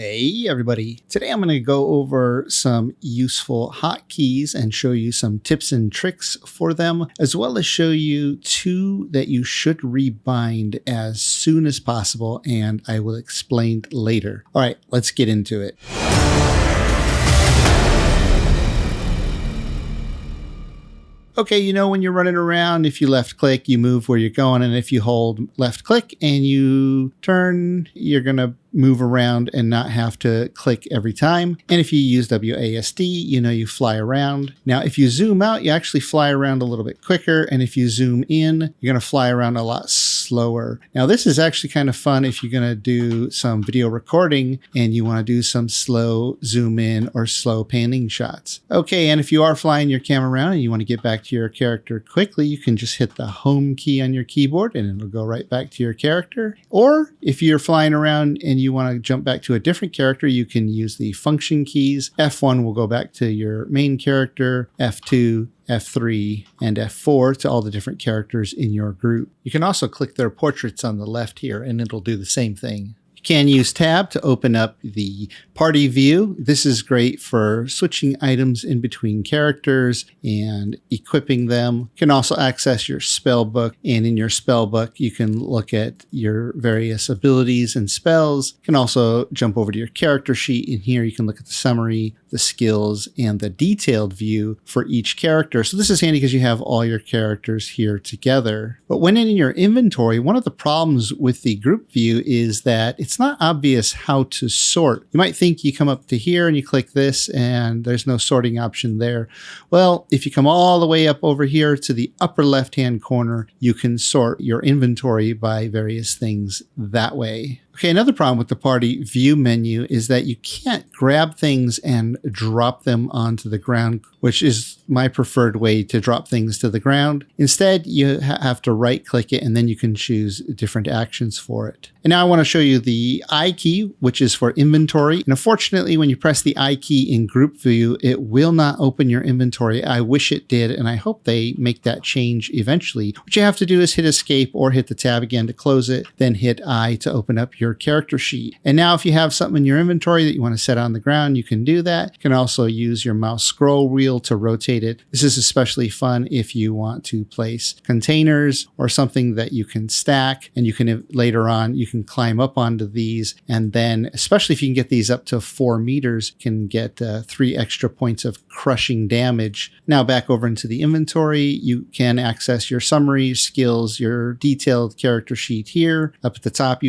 Hey everybody, today I'm going to go over some useful hotkeys and show you some tips and tricks for them, as well as show you two that you should rebind as soon as possible, and I will explain later. All right, let's get into it. Okay, you know when you're running around, if you left click, you move where you're going, and if you hold left click and you turn, you're going to move around and not have to click every time. And if you use WASD, you know you fly around. Now, if you zoom out, you actually fly around a little bit quicker. And if you zoom in, you're going to fly around a lot slower. Now, this is actually kind of fun if you're going to do some video recording and you want to do some slow zoom in or slow panning shots. Okay, and if you are flying your camera around and you want to get back to your character quickly, you can just hit the home key on your keyboard and it'll go right back to your character. Or if you're flying around and you want to jump back to a different character, you can use the function keys. F1 will go back to your main character, F2, F3, and F4 to all the different characters in your group. You can also click their portraits on the left here and it'll do the same thing. You can use tab to open up the party view. This is great for switching items in between characters and equipping them. You can also access your spell book, and in your spell book you can look at your various abilities and spells. You can also jump over to your character sheet, and here you can look at the summary, the skills, and the detailed view for each character. So this is handy because you have all your characters here together. But when in your inventory, one of the problems with the group view is that it's not obvious how to sort. You might think you come up to here and you click this and there's no sorting option there. Well, if you come all the way up over here to the upper left-hand corner, you can sort your inventory by various things that way. Okay, another problem with the party view menu is that you can't grab things and drop them onto the ground, which is my preferred way to drop things to the ground. Instead, you have to right click it and then you can choose different actions for it. And now I want to show you the I key, which is for inventory. And unfortunately, when you press the I key in group view, it will not open your inventory. I wish it did, and I hope they make that change eventually. What you have to do is hit escape or hit the tab again to close it, then hit I to open up your character sheet. And now if you have something in your inventory that you want to set on the ground, you can do that. You can also use your mouse scroll wheel to rotate it. This is especially fun if you want to place containers or something that you can stack, and you can later on, you can climb up onto these, and then especially if you can get these up to 4 meters, you can get 3 extra points of crushing damage. Now back over into the inventory, you can access your summary, skills, your detailed character sheet here. Up at the top,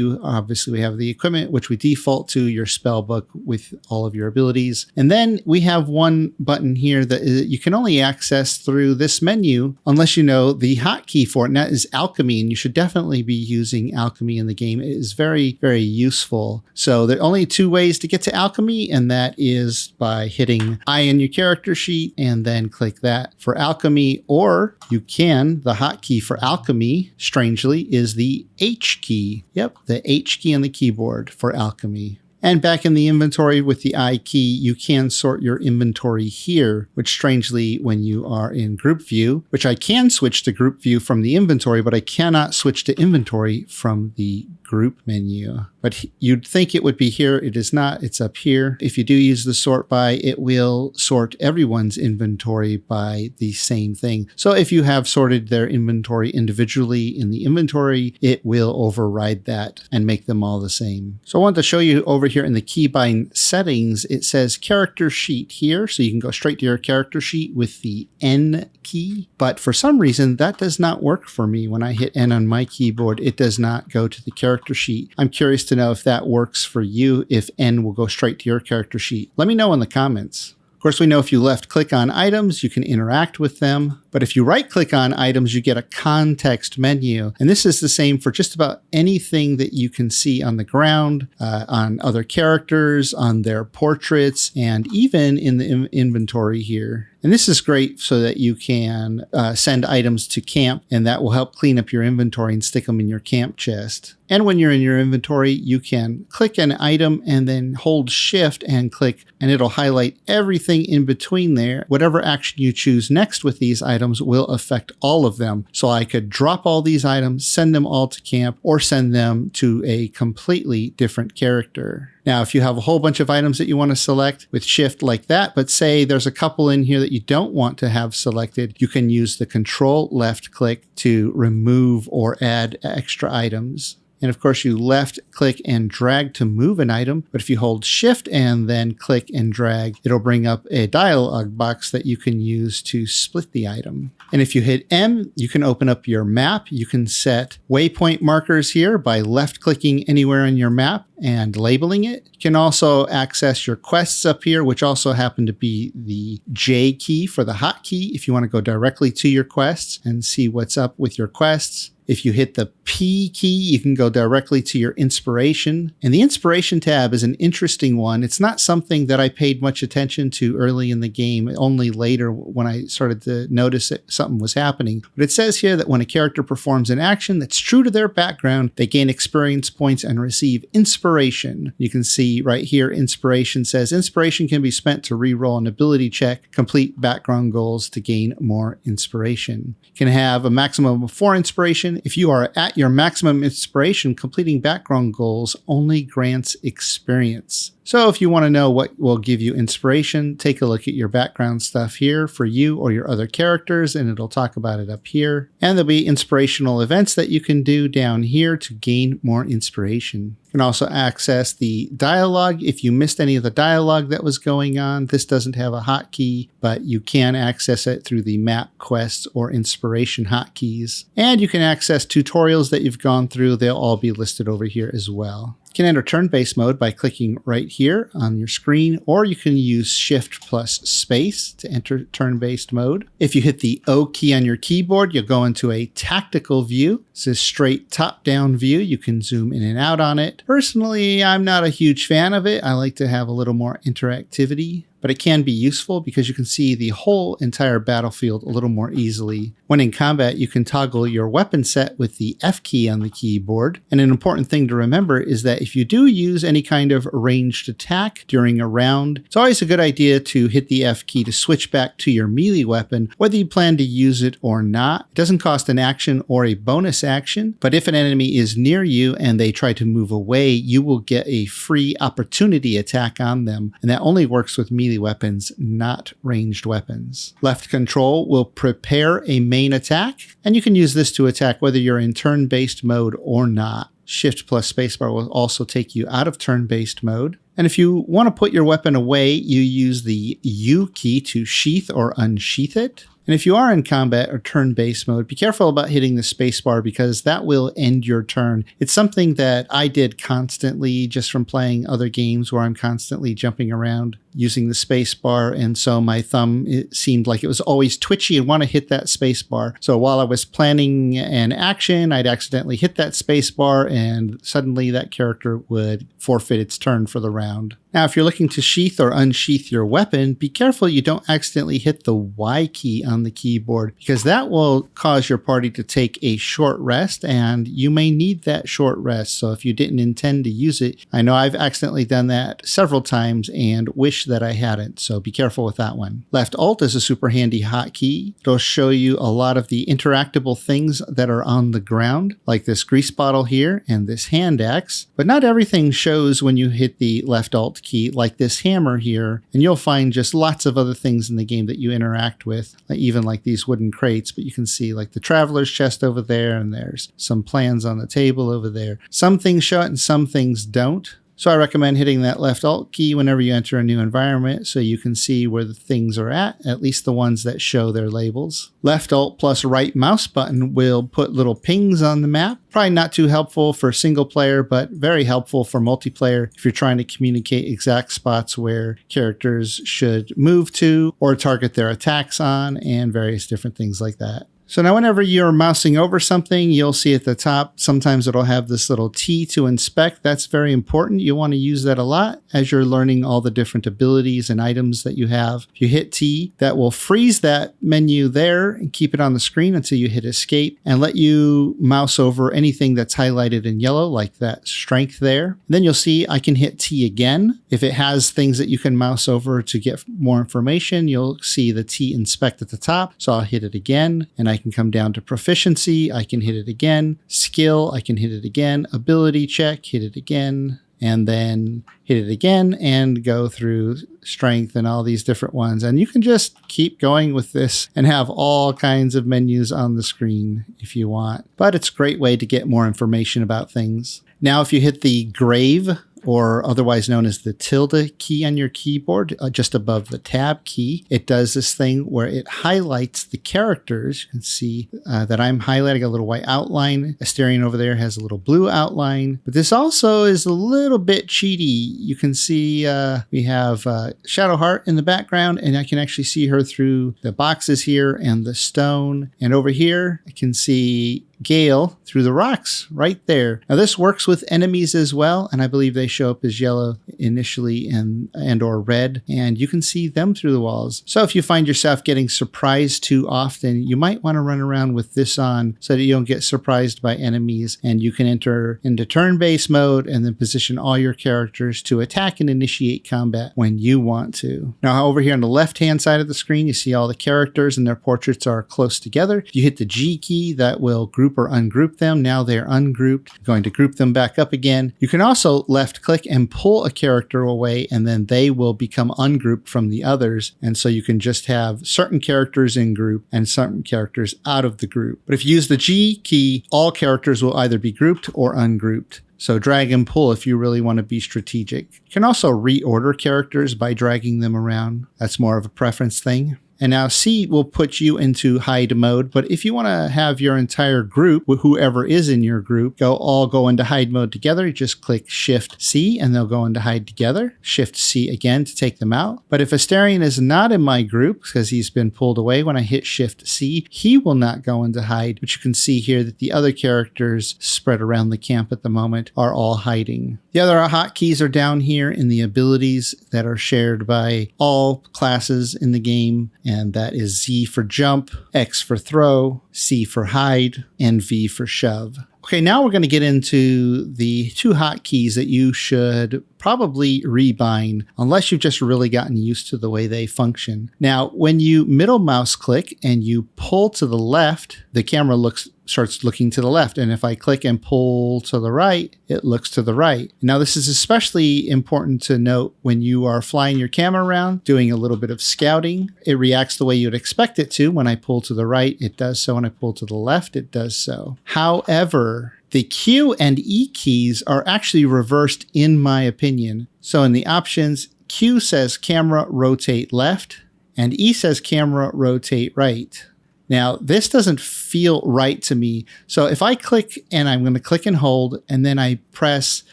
we have the equipment, which we default to your spell book with all of your abilities. And then we have one button here that you can only access through this menu unless you know the hotkey for it, and that is Alchemy. And you should definitely be using Alchemy in the game. It is very, very useful. So there are only 2 ways to get to Alchemy, and that is by hitting I in your character sheet and then click that for Alchemy, or you can, the hotkey for Alchemy, strangely, is the H key. Yep, the H key on the keyboard for Alchemy. And back in the inventory with the I key, you can sort your inventory here, which strangely, when you are in group view, which I can switch to group view from the inventory, but I cannot switch to inventory from the group menu. But you'd think it would be here. It is not. It's up here. If you do use the sort by, it will sort everyone's inventory by the same thing. So if you have sorted their inventory individually in the inventory, it will override that and make them all the same. So I want to show you over here in the keybind settings, it says character sheet here. So you can go straight to your character sheet with the N key. But for some reason, that does not work for me. When I hit N on my keyboard, it does not go to the character sheet. I'm curious to know if that works for you, if N will go straight to your character sheet. Let me know in the comments. Of course, we know if you left click on items, you can interact with them. But if you right click on items, you get a context menu. And this is the same for just about anything that you can see on the ground, on other characters, on their portraits, and even in the inventory here. And this is great so that you can send items to camp, and that will help clean up your inventory and stick them in your camp chest. And when you're in your inventory, you can click an item and then hold shift and click, and it'll highlight everything in between there. Whatever action you choose next with these items items will affect all of them. So I could drop all these items, send them all to camp, or send them to a completely different character. Now, if you have a whole bunch of items that you want to select with shift like that, but say there's a couple in here that you don't want to have selected, you can use the control left click to remove or add extra items. And of course, you left click and drag to move an item. But if you hold shift and then click and drag, it'll bring up a dialog box that you can use to split the item. And if you hit M, you can open up your map. You can set waypoint markers here by left clicking anywhere on your map and labeling it. You can also access your quests up here, which also happen to be the J key for the hotkey if you want to go directly to your quests and see what's up with your quests. If you hit the P key, you can go directly to your inspiration. And the inspiration tab is an interesting one. It's not something that I paid much attention to early in the game, only later when I started to notice that something was happening. But it says here that when a character performs an action that's true to their background, they gain experience points and receive inspiration. You can see right here, inspiration says inspiration can be spent to reroll an ability check, complete background goals to gain more inspiration. You can have a maximum of 4 inspiration. If you are at your maximum inspiration, completing background goals only grants experience. So if you want to know what will give you inspiration, take a look at your background stuff here for you or your other characters, and it'll talk about it up here. And there'll be inspirational events that you can do down here to gain more inspiration. You can also access the dialogue. If you missed any of the dialogue that was going on, this doesn't have a hotkey, but you can access it through the map quests or inspiration hotkeys. And you can access tutorials that you've gone through. They'll all be listed over here as well. You can enter turn-based mode by clicking right here on your screen, or you can use Shift plus Space to enter turn-based mode. If you hit the O key on your keyboard, you'll go into a tactical view. It's a straight top-down view. You can zoom in and out on it. Personally, I'm not a huge fan of it. I like to have a little more interactivity, but it can be useful because you can see the whole entire battlefield a little more easily. When in combat, you can toggle your weapon set with the F key on the keyboard. And an important thing to remember is that if you do use any kind of ranged attack during a round, it's always a good idea to hit the F key to switch back to your melee weapon, whether you plan to use it or not. It doesn't cost an action or a bonus action, but if an enemy is near you and they try to move away, you will get a free opportunity attack on them. And that only works with melee weapons, not ranged weapons. Left control will prepare a main attack, and you can use this to attack whether you're in turn-based mode or not. Shift plus spacebar will also take you out of turn-based mode. And if you want to put your weapon away, you use the U key to sheath or unsheath it. And if you are in combat or turn-based mode, be careful about hitting the spacebar because that will end your turn. It's something that I did constantly just from playing other games where I'm constantly jumping around using the spacebar, and so my thumb, it seemed like it was always twitchy and want to hit that spacebar. So while I was planning an action, I'd accidentally hit that spacebar and suddenly that character would forfeit its turn for the round. Now, if you're looking to sheath or unsheath your weapon, be careful you don't accidentally hit the Y key on the keyboard because that will cause your party to take a short rest, and you may need that short rest. So if you didn't intend to use it, I know I've accidentally done that several times and wish that I hadn't, so be careful with that one. Left Alt is a super handy hotkey. It'll show you a lot of the interactable things that are on the ground, like this grease bottle here and this hand axe, but not everything shows when you hit the left Alt key, like this hammer here, and you'll find just lots of other things in the game that you interact with, even like these wooden crates, but you can see like the traveler's chest over there, and there's some plans on the table over there. Some things show it and some things don't. So I recommend hitting that left Alt key whenever you enter a new environment so you can see where the things are at least the ones that show their labels. Left Alt plus right mouse button will put little pings on the map. Probably not too helpful for single player, but very helpful for multiplayer if you're trying to communicate exact spots where characters should move to or target their attacks on and various different things like that. So now whenever you're mousing over something, you'll see at the top, sometimes it'll have this little T to inspect. That's very important. You want to use that a lot as you're learning all the different abilities and items that you have. If you hit T, that will freeze that menu there and keep it on the screen until you hit escape and let you mouse over anything that's highlighted in yellow, like that strength there. Then you'll see I can hit T again. If it has things that you can mouse over to get more information, you'll see the T inspect at the top. So I'll hit it again and I can come down to proficiency. I can hit it again. Skill, I can hit it again. Ability check, hit it again, and then hit it again and go through strength and all these different ones. And you can just keep going with this and have all kinds of menus on the screen if you want. But it's a great way to get more information about things. Now, if you hit the grave, or otherwise known as the tilde key on your keyboard, just above the tab key, it does this thing where it highlights the characters. You can see that I'm highlighting a little white outline. Asterion over there has a little blue outline. But this also is a little bit cheaty. You can see we have Shadowheart in the background, and I can actually see her through the boxes here and the stone. And over here, I can see Gale through the rocks right there. Now this works with enemies as well, and I believe they show up as yellow initially and or red, and you can see them through the walls. So if you find yourself getting surprised too often, you might want to run around with this on so that you don't get surprised by enemies, and you can enter into turn-based mode and then position all your characters to attack and initiate combat when you want to. Now over here on the left-hand side of the screen, you see all the characters and their portraits are close together. If you hit the G key, that will group or ungroup them. Now they're ungrouped. I'm going to group them back up again. You can also left click and pull a character away, and then they will become ungrouped from the others. And so you can just have certain characters in group and certain characters out of the group. But if you use the G key, all characters will either be grouped or ungrouped. So drag and pull if you really want to be strategic. You can also reorder characters by dragging them around. That's more of a preference thing. And now C will put you into hide mode. But if you want to have your entire group, whoever is in your group, all go into hide mode together, you just click Shift C and they'll go into hide together. Shift C again to take them out. But if Asterion is not in my group because he's been pulled away, when I hit Shift C, he will not go into hide. But you can see here that the other characters spread around the camp at the moment are all hiding. The other hotkeys are down here in the abilities that are shared by all classes in the game. And that is Z for jump, X for throw, C for hide, and V for shove. Okay, now we're going to get into the two hotkeys that you should probably rebind unless you've just really gotten used to the way they function. Now, when you middle mouse click and you pull to the left, the camera starts looking to the left. And if I click and pull to the right, it looks to the right. Now, this is especially important to note when you are flying your camera around, doing a little bit of scouting. It reacts the way you'd expect it to. When I pull to the right, it does so. When I pull to the left, it does so. However, the Q and E keys are actually reversed in my opinion. So in the options, Q says camera rotate left and E says camera rotate right. Now, this doesn't feel right to me. So if I click, and I'm going to click and hold, and then I press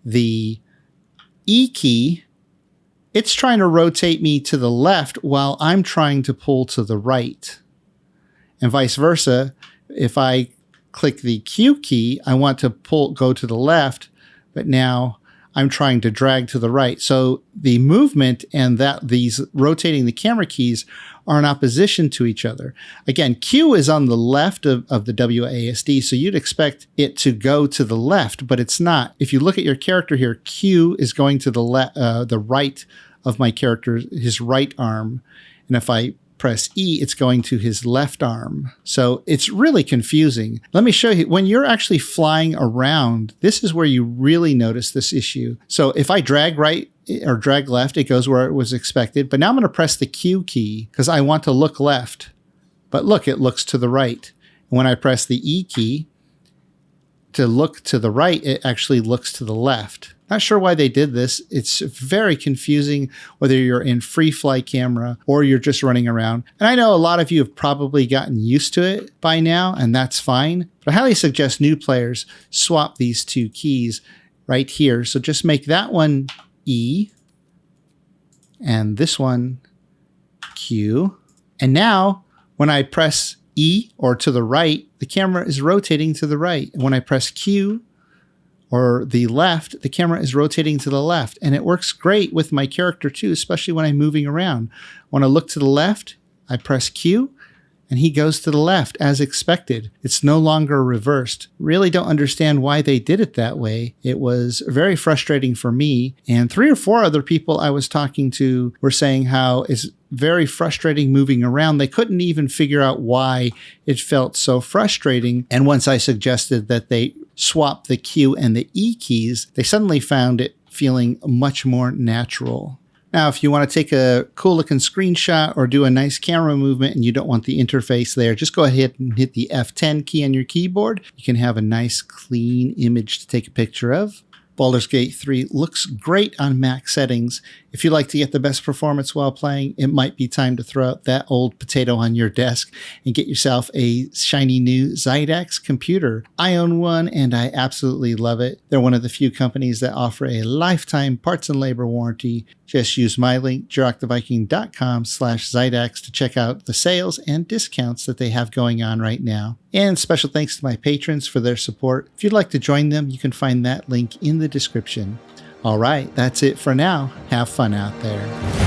the E key, it's trying to rotate me to the left while I'm trying to pull to the right. And vice versa. If I click the Q key, I want to go to the left, but now I'm trying to drag to the right. So the movement and these rotating the camera keys are in opposition to each other. Again, Q is on the left of the WASD, so you'd expect it to go to the left, but it's not. If you look at your character here, Q is going to the right of my character, his right arm. And if I press E, it's going to his left arm. So it's really confusing. Let me show you. When you're actually flying around, this is where you really notice this issue. So if I drag right or drag left, it goes where it was expected. But now I'm going to press the Q key because I want to look left. But look, it looks to the right. And when I press the E key to look to the right, it actually looks to the left. Not sure why they did this. It's very confusing whether you're in free fly camera or you're just running around. And I know a lot of you have probably gotten used to it by now, and that's fine. But I highly suggest new players swap these two keys right here. So just make that one E and this one Q. And now when I press E or to the right, the camera is rotating to the right. And when I press Q or the left, the camera is rotating to the left. And it works great with my character too, especially when I'm moving around. When I look to the left, I press Q and he goes to the left as expected. It's no longer reversed. Really don't understand why they did it that way. It was very frustrating for me. And 3 or 4 other people I was talking to were saying how it's very frustrating moving around. They couldn't even figure out why it felt so frustrating. And once I suggested that they swap the Q and the E keys, they suddenly found it feeling much more natural. Now, if you want to take a cool looking screenshot or do a nice camera movement and you don't want the interface there, just go ahead and hit the F10 key on your keyboard. You can have a nice clean image to take a picture of. Baldur's Gate 3 looks great on Mac settings. If you like to get the best performance while playing, it might be time to throw out that old potato on your desk and get yourself a shiny new Zydax computer. I own one and I absolutely love it. They're one of the few companies that offer a lifetime parts and labor warranty. Just use my link, JerarchTheViking.com/Zydax to check out the sales and discounts that they have going on right now. And special thanks to my patrons for their support. If you'd like to join them, you can find that link in the description. All right, that's it for now. Have fun out there.